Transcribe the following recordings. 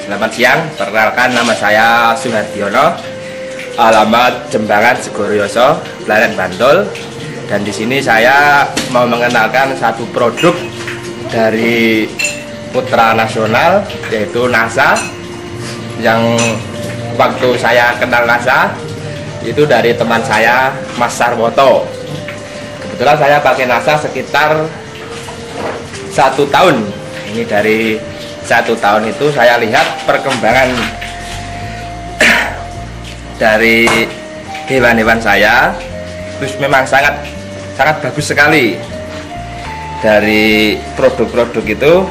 Selamat siang, perkenalkan nama saya Suhardiono, alamat Jembangan Segoryoso, Pleret Bantul. Dan di sini saya mau mengenalkan satu produk dari putra nasional, yaitu NASA. Yang waktu saya kenal NASA itu dari teman saya, Mas Sarwoto. Kebetulan saya pakai NASA sekitar 1 tahun. Ini dari 1 tahun itu saya lihat perkembangan dari hewan-hewan saya, terus memang sangat bagus sekali. Dari produk-produk itu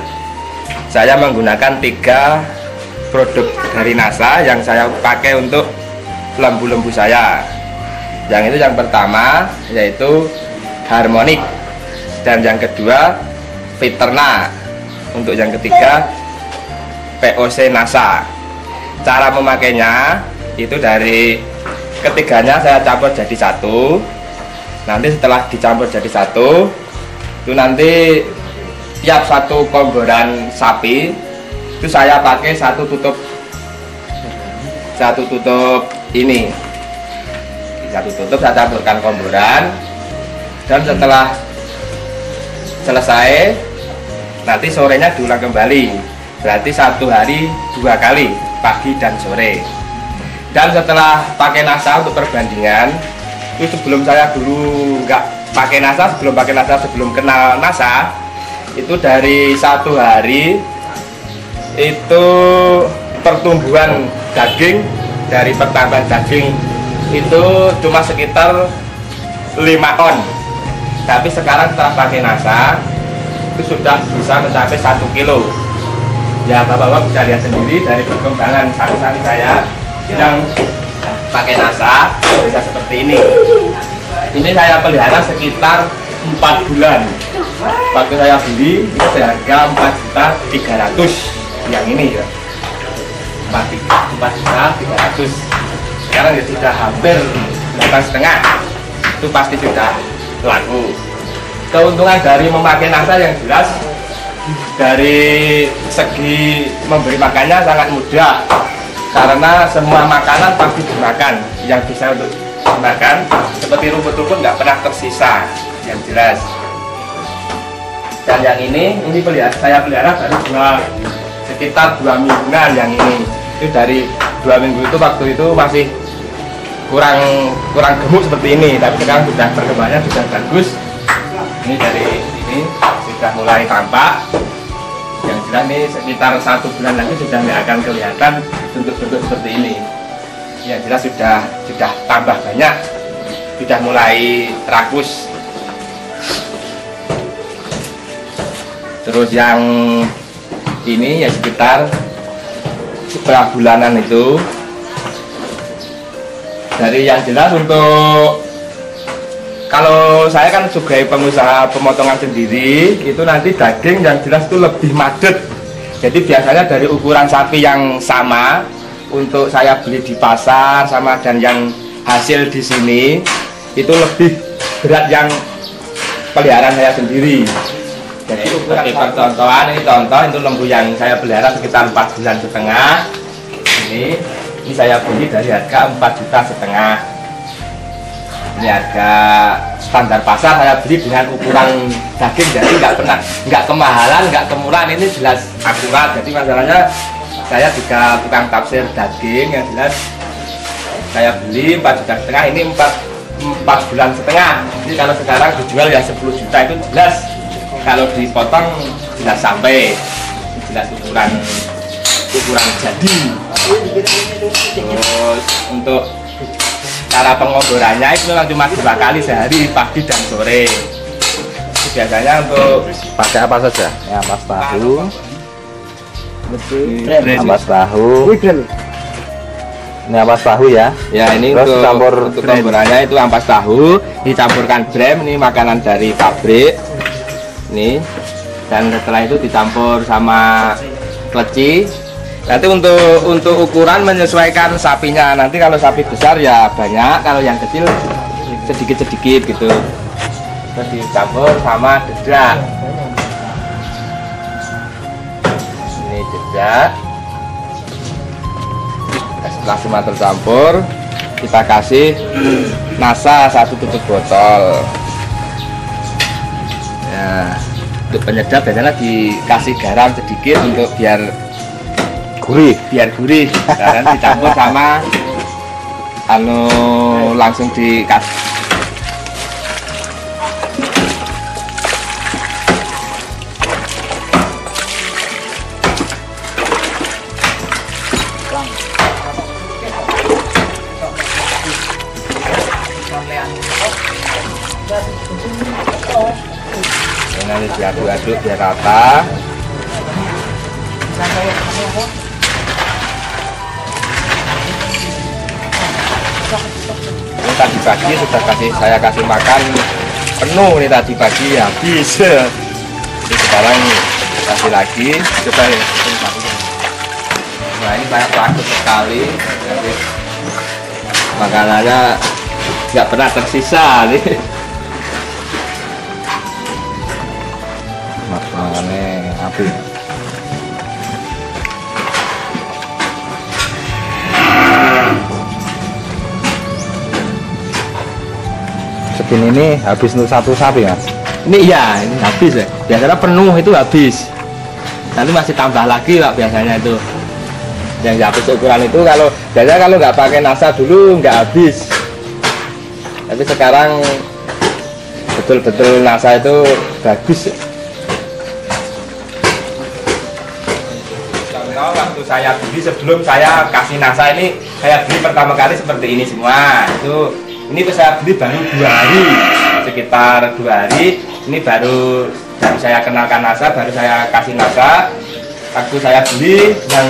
saya menggunakan 3 produk dari NASA yang saya pakai untuk lembu-lembu saya. Yang itu yang pertama yaitu Harmonic, dan yang kedua Viterna, untuk yang ketiga POC NASA. Cara memakainya itu dari ketiganya saya campur jadi satu. Nanti setelah dicampur jadi satu, itu nanti tiap satu komboran sapi itu saya pakai satu tutup ini. Satu tutup saya campurkan komboran, dan setelah selesai nanti sorenya diulang kembali. Berarti 1 hari 2 kali, pagi dan sore. Dan setelah pakai NASA untuk perbandingan, itu sebelum saya dulu nggak pakai NASA, sebelum kenal NASA, itu dari 1 hari itu pertumbuhan daging, dari pertambahan daging itu cuma sekitar 5 on. Tapi sekarang setelah pakai NASA itu sudah bisa mencapai 1 kilo. Ya, bapak-bapak bisa lihat sendiri dari perkembangan sapi-sapi saya yang pakai NASA bisa seperti ini. Ini saya pelihara sekitar 4 bulan. Waktu saya beli itu seharga 4.300.000 yang ini ya. 4.300.000. Sekarang ya sudah hampir 8,5. Itu pasti sudah laku. Keuntungan dari memakai NASA yang jelas dari segi memberi makannya sangat mudah, karena semua makanan pasti dimakan yang bisa untuk dimakan, seperti rumput-rumput nggak pernah tersisa, yang jelas. Dan yang ini saya pelihara baru sekitar 2 mingguan. Yang ini itu dari 2 minggu itu, waktu itu masih kurang gemuk seperti ini, tapi sekarang sudah perkembangannya sudah bagus. Ini dari ini sudah mulai tampak. Yang jelas nih sekitar 1 bulan lagi sudah akan kelihatan bentuk-bentuk seperti ini. Yang jelas sudah tambah banyak, sudah mulai rakus. Terus yang ini ya sekitar setelah bulanan itu. Dari yang jelas, untuk kalau saya kan sebagai pengusaha pemotongan sendiri, itu nanti daging yang jelas itu lebih madet. Jadi biasanya dari ukuran sapi yang sama untuk saya beli di pasar sama dan yang hasil di sini itu lebih berat yang peliharaan saya sendiri. Jadi ukuran percontohan ini contoh, itu lembu yang saya pelihara sekitar 4,5 bulan. Ini saya beli dari harga 4,5 juta. Ini harga standar pasar, saya beli dengan ukuran daging, jadi nggak kemahalan, nggak kemurahan, ini jelas akurat. Jadi masalahnya saya juga tukang tafsir daging, yang jelas saya beli 4,5 juta, ini 4,5 bulan. Jadi kalau sekarang dijual ya 10 juta, itu jelas kalau dipotong jelas sampai, jelas ukuran jadi. Terus untuk cara pengomborannya itu memang cuma 2 kali sehari, pagi dan sore. Biasanya untuk pakai apa saja? Ya, ampas tahu, ini ampas tahu ya. Ya, ini terus untuk pengomborannya itu ampas tahu, dicampurkan brem, ini makanan dari pabrik. Ini, dan setelah itu dicampur sama kleci. Nanti untuk ukuran menyesuaikan sapinya. Nanti kalau sapi besar ya banyak, kalau yang kecil sedikit-sedikit gitu. Terus dicampur sama dedak. Ini dedak. Setelah semua tercampur, kita kasih nasa 1 tutup botol. Ya, untuk penyedap biasanya dikasih garam sedikit untuk biar gurih. Dan dicampur sama langsung dikasih. Nanti diaduk-aduk biar rata. Ini tadi pagi sudah saya kasih makan penuh nih, tadi pagi habis. Jadi sekarang kasih lagi, coba ya. Nah ini sangat bagus sekali. Jadi makanannya nggak pernah tersisa nih. Makanannya api. Segini ini habis untuk 1 sapi, Mas? Ini iya, ini habis ya. Biasanya penuh itu habis. Nanti masih tambah lagi Pak biasanya itu. Yang habis ukuran itu biasanya kalau nggak pakai nasa dulu nggak habis. Tapi sekarang betul-betul nasa itu bagus. Contoh waktu saya beli, sebelum saya kasih nasa ini, saya beli pertama kali seperti ini semua. Ini saya beli baru 2 hari, sekitar 2 hari. Ini baru saya kenalkan nasa, baru saya kasih nasa. Waktu saya beli yang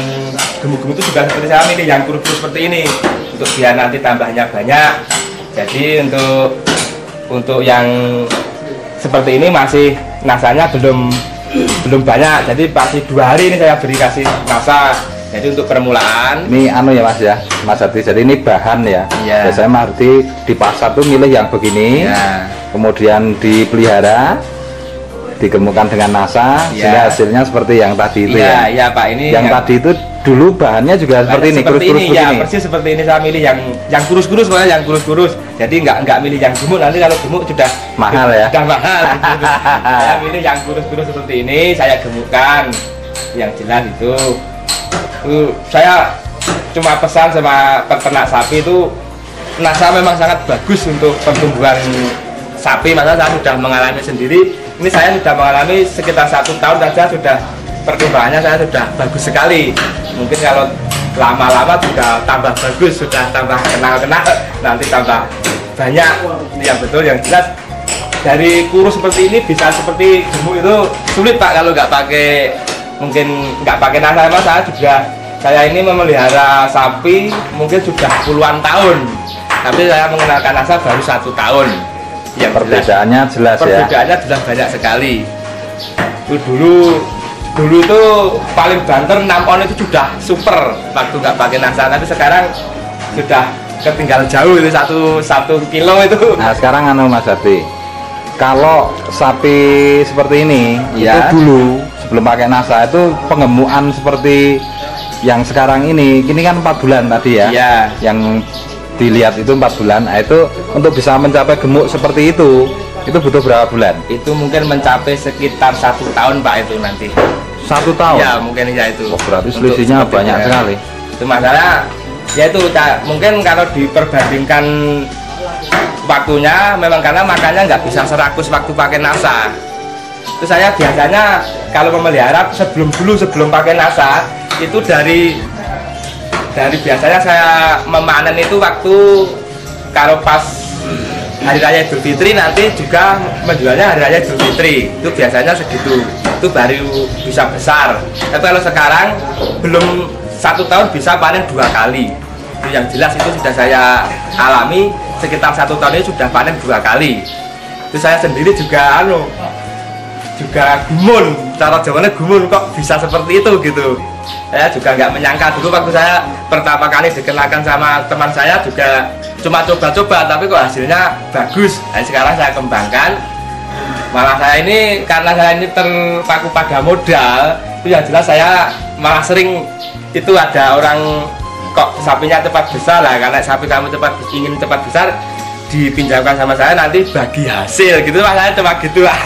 gemuk-gemuk itu juga seperti saya milih yang kurus-kurus seperti ini, untuk biar nanti tambahnya banyak. Jadi untuk yang seperti ini masih nasanya belum banyak. Jadi pasti 2 hari ini saya beri kasih nasa. Jadi untuk permulaan. Ini ya Mas ya, Mas Hadi. Jadi ini bahan ya. Iya. Biasanya Mas Hadi di pasar tuh milih yang begini. Iya. Kemudian dipelihara, digemukkan dengan nasa, sehingga hasilnya seperti yang tadi itu ya. Iya Pak, ini yang tadi itu dulu bahannya juga seperti ini, kurus-kurus ya, begini. persis seperti ini. Saya milih yang kurus-kurus, pokoknya yang kurus-kurus. Jadi nggak milih yang gemuk, nanti kalau gemuk sudah mahal ya. Sudah mahal. Gitu. Saya milih yang kurus-kurus seperti ini, saya gemukkan yang jelas itu. Saya cuma pesan sama peternak sapi itu, nasa memang sangat bagus untuk pertumbuhan sapi. Masa saya sudah mengalami sendiri. Ini saya sudah mengalami sekitar 1 tahun saja, sudah pertumbuhannya saya sudah bagus sekali. Mungkin kalau lama-lama juga tambah bagus, sudah tambah kenal-kenal, nanti tambah banyak. Yang betul, yang jelas dari kurus seperti ini bisa seperti gemuk itu sulit Pak kalau nggak pakai, mungkin nggak pakai nasa. Saya ini memelihara sapi mungkin sudah puluhan tahun, tapi saya mengenalkan nasa baru 1 tahun. Yang perbedaannya jelas ya. Perbedaannya jelas banyak sekali. Dulu itu paling banter 6 on itu sudah super waktu nggak pakai nasa, tapi sekarang sudah ketinggalan jauh itu 1 kilo itu. Nah sekarang Mas Hadi, kalau sapi seperti ini ya, itu dulu sebelum pakai nasa itu pengemukan seperti yang sekarang ini kan 4 bulan tadi ya. Iya. Yang dilihat itu 4 bulan. Nah, itu untuk bisa mencapai gemuk seperti itu butuh berapa bulan? Itu mungkin mencapai sekitar 1 tahun Pak itu nanti. 1 tahun? Ya mungkin ya itu. Oh, berarti selisihnya banyak sekali. Itu masalah ya itu mungkin kalau diperbandingkan waktunya, memang karena makannya nggak bisa serakus waktu pakai nasa. Itu saya biasanya kalau memelihara sebelum pakai nasa itu dari biasanya saya memanen itu waktu kalau pas hari raya Idul Fitri, nanti juga menjualnya hari raya Idul Fitri. Itu biasanya segitu, itu baru bisa besar. Tapi kalau sekarang belum 1 tahun bisa panen 2 kali. Itu yang jelas, itu sudah saya alami. Sekitar 1 tahun ini sudah panen 2 kali. Itu saya sendiri juga gumun, cara jawabannya gumun, kok bisa seperti itu gitu. Saya juga nggak menyangka dulu waktu saya pertama kali dikenalkan sama teman saya juga cuma coba-coba, tapi kok hasilnya bagus. Dan sekarang saya kembangkan. Malah saya ini, karena saya ini terpaku pada modal, itu yang jelas saya malah sering itu ada orang kok sapinya cepat besar lah, karena sapi kamu ingin cepat besar, dipinjamkan sama saya nanti bagi hasil gitu, masalahnya cuma gitu lah.